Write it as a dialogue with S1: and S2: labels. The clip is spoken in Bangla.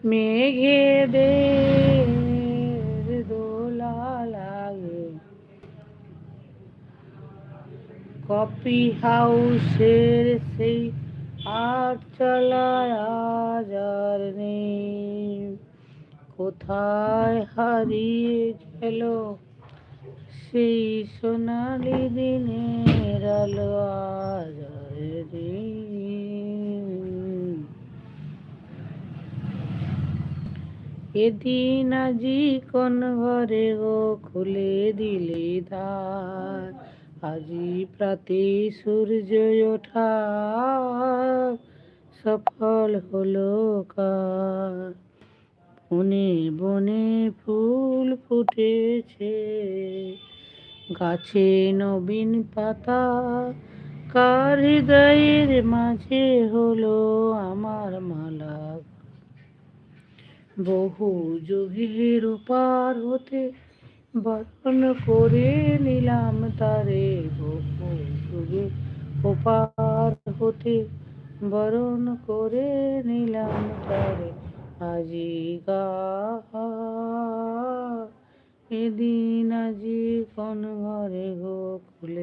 S1: মেঘেদের দোলা লাগে কফি হাউসের সেই আটচালায় আজ আর নেই। কোথায় হারিয়ে গেল সেই সোনালি দিনের আলো আজ আর নেই। এদিন আজি কোন ঘরে গো খুলে দিলে দ্বার, আজি প্রাতে সূর্য ওঠা সফল হলো কার। বনে বনে ফুল ফুটেছে, গাছে নবীন পাতা, কার হৃদয়ের মাঝে হলো আমার মালা। বহু যুগের পার হতে বরণ করে নিলাম তারে, বহু যুগের ওপার হতে বরণ করে নিলাম তারে। আজি গা এদিন আজি কোন ঘরে গো খুলে